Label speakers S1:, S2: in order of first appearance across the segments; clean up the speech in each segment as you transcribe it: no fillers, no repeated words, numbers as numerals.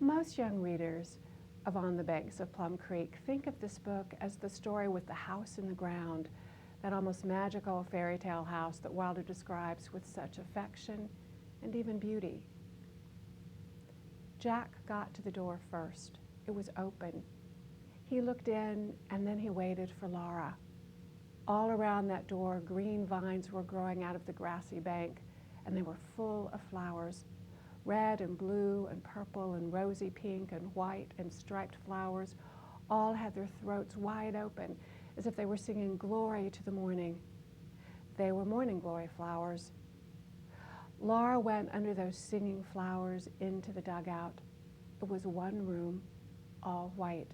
S1: Most young readers of On the Banks of Plum Creek think of this book as the story with the house in the ground, that almost magical fairy tale house that Wilder describes with such affection and even beauty. Jack got to the door first. It was open. He looked in and then he waited for Laura. All around that door, green vines were growing out of the grassy bank, and they were full of flowers. Red and blue and purple and rosy pink and white and striped flowers all had their throats wide open as if they were singing glory to the morning. They were morning glory flowers. Laura went under those singing flowers into the dugout. It was one room, all white.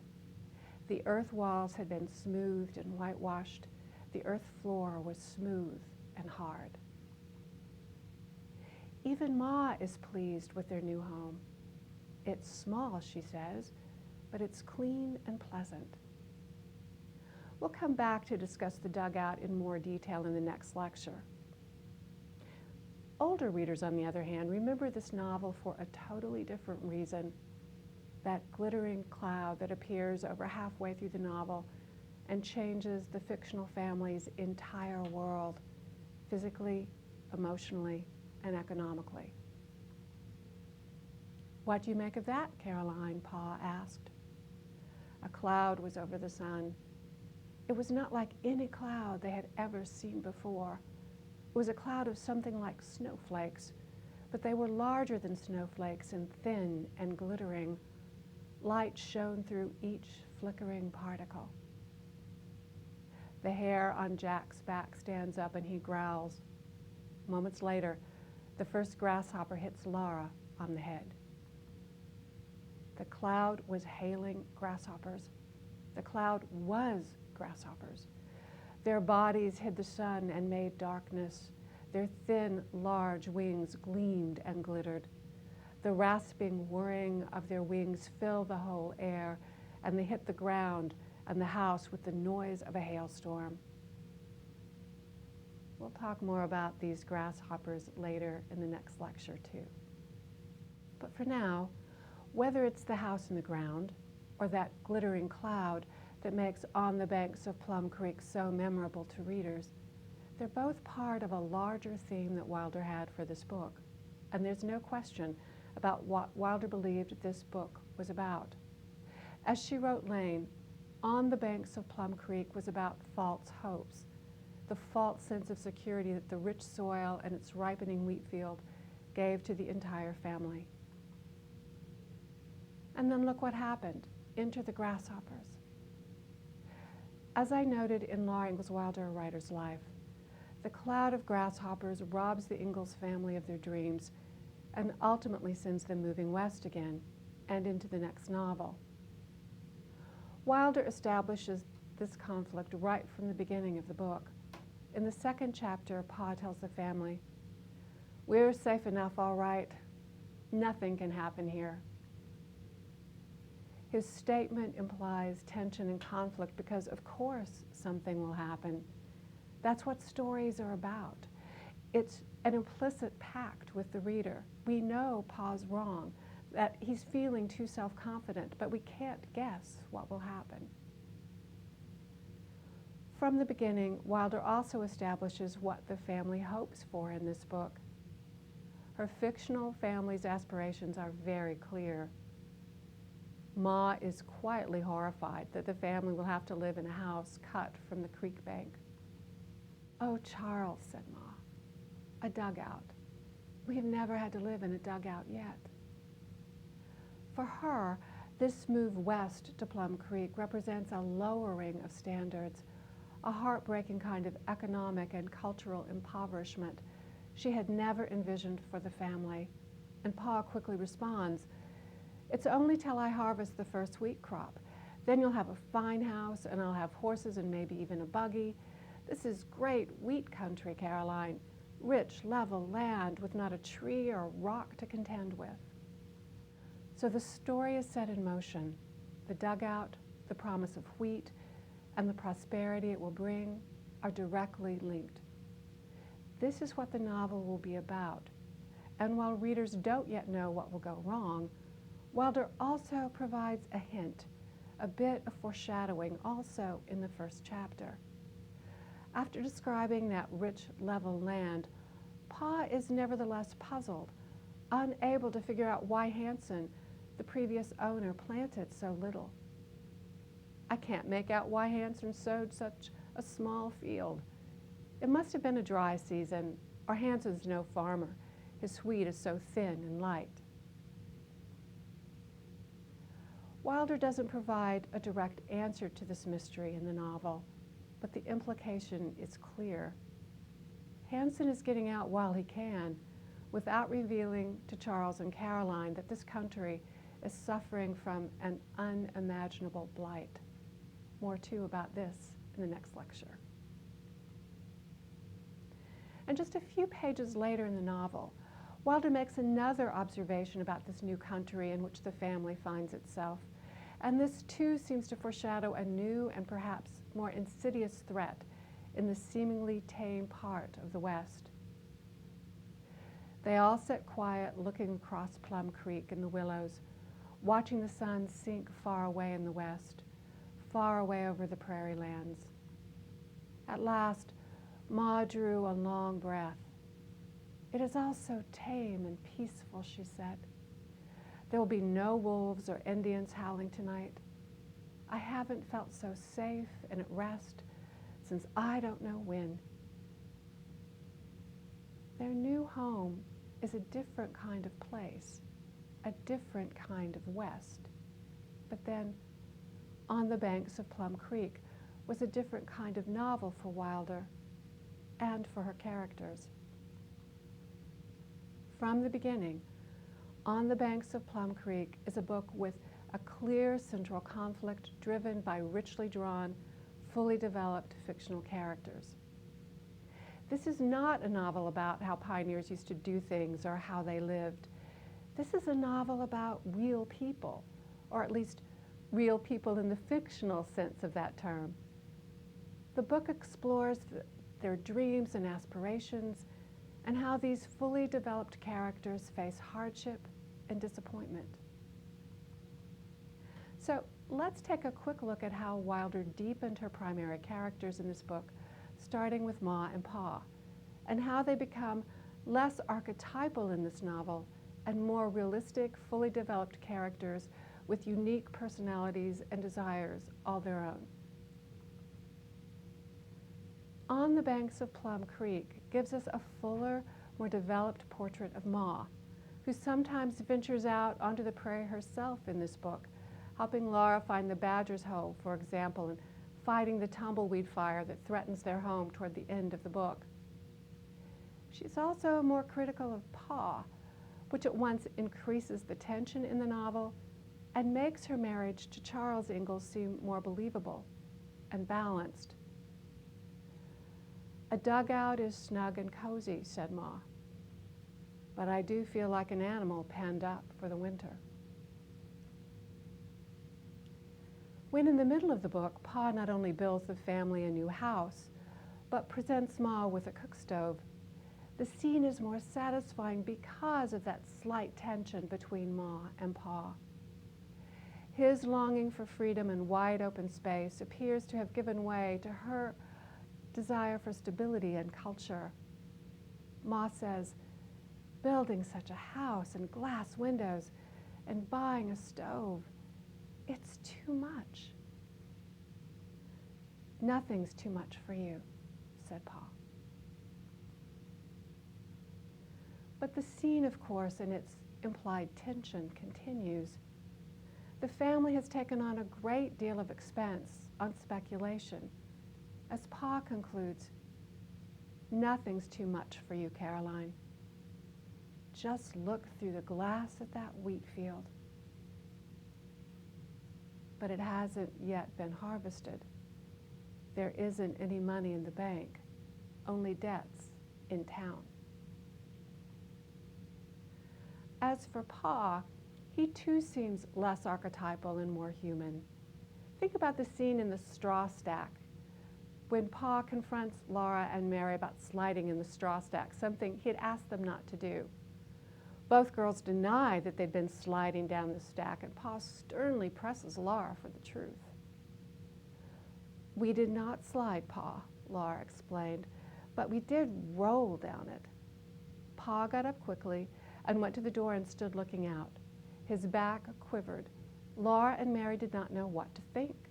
S1: The earth walls had been smoothed and whitewashed. The earth floor was smooth and hard. Even Ma is pleased with their new home. It's small, she says, but it's clean and pleasant. We'll come back to discuss the dugout in more detail in the next lecture. Older readers, on the other hand, remember this novel for a totally different reason. That glittering cloud that appears over halfway through the novel and changes the fictional family's entire world, physically, emotionally, and economically. "What do you make of that, Caroline?" Pa asked. A cloud was over the sun. It was not like any cloud they had ever seen before. It was a cloud of something like snowflakes, but they were larger than snowflakes and thin and glittering. Light shone through each flickering particle. The hair on Jack's back stands up and he growls. Moments later, the first grasshopper hits Laura on the head. The cloud was hailing grasshoppers. The cloud was grasshoppers. Their bodies hid the sun and made darkness. Their thin, large wings gleamed and glittered. The rasping whirring of their wings filled the whole air, and they hit the ground and the house with the noise of a hailstorm. We'll talk more about these grasshoppers later in the next lecture, too. But for now, whether it's the house in the ground or that glittering cloud that makes On the Banks of Plum Creek so memorable to readers, they're both part of a larger theme that Wilder had for this book. And there's no question about what Wilder believed this book was about. As she wrote Lane, On the Banks of Plum Creek was about false hopes, the false sense of security that the rich soil and its ripening wheat field gave to the entire family. And then look what happened. Enter the grasshoppers. As I noted in Laura Ingalls Wilder, A Writer's Life, the cloud of grasshoppers robs the Ingalls family of their dreams and ultimately sends them moving west again and into the next novel. Wilder establishes this conflict right from the beginning of the book. In the second chapter, Pa tells the family, "We're safe enough, all right. Nothing can happen here." His statement implies tension and conflict because, of course, something will happen. That's what stories are about. It's an implicit pact with the reader. We know Pa's wrong, that he's feeling too self-confident, but we can't guess what will happen. From the beginning, Wilder also establishes what the family hopes for in this book. Her fictional family's aspirations are very clear. Ma is quietly horrified that the family will have to live in a house cut from the creek bank. "Oh, Charles," said Ma, "a dugout. We've never had to live in a dugout yet." For her, this move west to Plum Creek represents a lowering of standards, a heartbreaking kind of economic and cultural impoverishment she had never envisioned for the family. And Pa quickly responds, "It's only till I harvest the first wheat crop. Then you'll have a fine house, and I'll have horses and maybe even a buggy. This is great wheat country, Caroline. Rich, level land with not a tree or rock to contend with." So the story is set in motion. The dugout, the promise of wheat, and the prosperity it will bring are directly linked. This is what the novel will be about. And while readers don't yet know what will go wrong, Wilder also provides a hint, a bit of foreshadowing also in the first chapter. After describing that rich, level land, Pa is nevertheless puzzled, unable to figure out why Hanson, the previous owner, planted so little. I can't make out why Hanson sowed such a small field. It must have been a dry season, or Hanson's no farmer. His wheat is so thin and light. Wilder doesn't provide a direct answer to this mystery in the novel, but the implication is clear. Hanson is getting out while he can, without revealing to Charles and Caroline that this country is suffering from an unimaginable blight. More too about this in the next lecture. And just a few pages later in the novel, Wilder makes another observation about this new country in which the family finds itself, and this too seems to foreshadow a new and perhaps more insidious threat in the seemingly tame part of the West. They all sit quiet looking across Plum Creek in the willows, watching the sun sink far away in the west, far away over the prairie lands. At last, Ma drew a long breath. "It is all so tame and peaceful," she said. "There will be no wolves or Indians howling tonight. I haven't felt so safe and at rest since I don't know when." Their new home is a different kind of place, a different kind of West. But then, On the Banks of Plum Creek was a different kind of novel for Wilder and for her characters. From the beginning, On the Banks of Plum Creek is a book with a clear central conflict driven by richly drawn, fully developed fictional characters. This is not a novel about how pioneers used to do things or how they lived. This is a novel about real people, or at least real people in the fictional sense of that term. The book explores their dreams and aspirations and how these fully developed characters face hardship and disappointment. So let's take a quick look at how Wilder deepened her primary characters in this book, starting with Ma and Pa, and how they become less archetypal in this novel and more realistic, fully developed characters with unique personalities and desires all their own. On the Banks of Plum Creek gives us a fuller, more developed portrait of Ma, who sometimes ventures out onto the prairie herself in this book, helping Laura find the badger's hole, for example, and fighting the tumbleweed fire that threatens their home toward the end of the book. She's also more critical of Pa, which at once increases the tension in the novel and makes her marriage to Charles Ingalls seem more believable and balanced. "A dugout is snug and cozy," said Ma, "but I do feel like an animal penned up for the winter." When in the middle of the book, Pa not only builds the family a new house, but presents Ma with a cook stove, the scene is more satisfying because of that slight tension between Ma and Pa. His longing for freedom and wide open space appears to have given way to her desire for stability and culture. Ma says, "Building such a house and glass windows and buying a stove, it's too much." "Nothing's too much for you," said Pa. But the scene, of course, and its implied tension continues. The family has taken on a great deal of expense on speculation. As Pa concludes, "Nothing's too much for you, Caroline. Just look through the glass at that wheat field." But it hasn't yet been harvested. There isn't any money in the bank, only debts in town. As for Pa, he too seems less archetypal and more human. Think about the scene in the straw stack when Pa confronts Laura and Mary about sliding in the straw stack, something he'd asked them not to do. Both girls deny that they've been sliding down the stack, and Pa sternly presses Laura for the truth. "We did not slide, Pa," Laura explained, "but we did roll down it." Pa got up quickly and went to the door and stood looking out. His back quivered. Laura and Mary did not know what to think.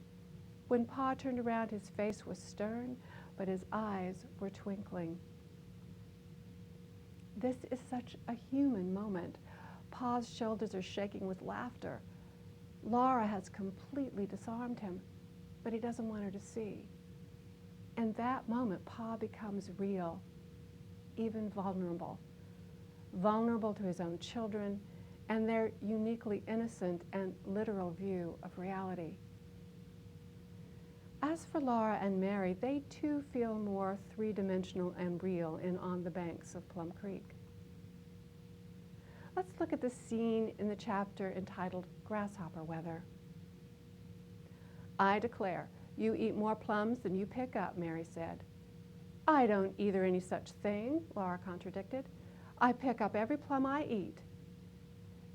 S1: When Pa turned around, his face was stern, but his eyes were twinkling. This is such a human moment. Pa's shoulders are shaking with laughter. Laura has completely disarmed him, but he doesn't want her to see. In that moment, Pa becomes real, even vulnerable. Vulnerable to his own children and their uniquely innocent and literal view of reality. As for Laura and Mary, they too feel more three-dimensional and real in On the Banks of Plum Creek. Let's look at the scene in the chapter entitled Grasshopper Weather. "I declare, you eat more plums than you pick up," Mary said. "I don't either any such thing," Laura contradicted. "I pick up every plum I eat."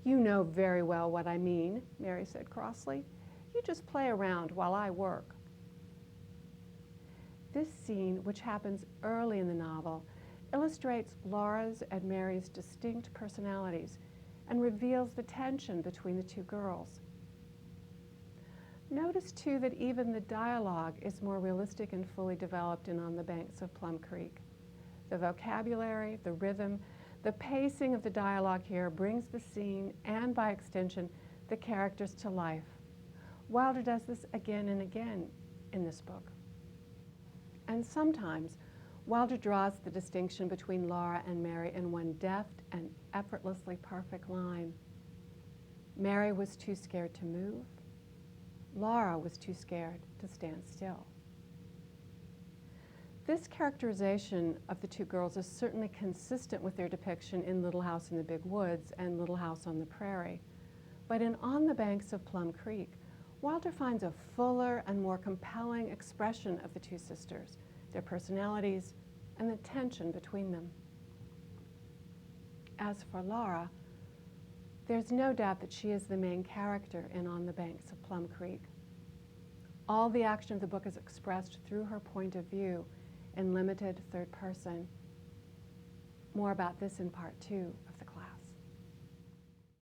S1: "You know very well what I mean," Mary said crossly. "You just play around while I work." This scene, which happens early in the novel, illustrates Laura's and Mary's distinct personalities and reveals the tension between the two girls. Notice, too, that even the dialogue is more realistic and fully developed in On the Banks of Plum Creek. The vocabulary, the rhythm, the pacing of the dialogue here brings the scene and, by extension, the characters to life. Wilder does this again and again in this book. And sometimes, Wilder draws the distinction between Laura and Mary in one deft and effortlessly perfect line. Mary was too scared to move. Laura was too scared to stand still. This characterization of the two girls is certainly consistent with their depiction in Little House in the Big Woods and Little House on the Prairie. But in On the Banks of Plum Creek, Wilder finds a fuller and more compelling expression of the two sisters, their personalities, and the tension between them. As for Laura, there's no doubt that she is the main character in On the Banks of Plum Creek. All the action of the book is expressed through her point of view in limited third person. More about this in part 2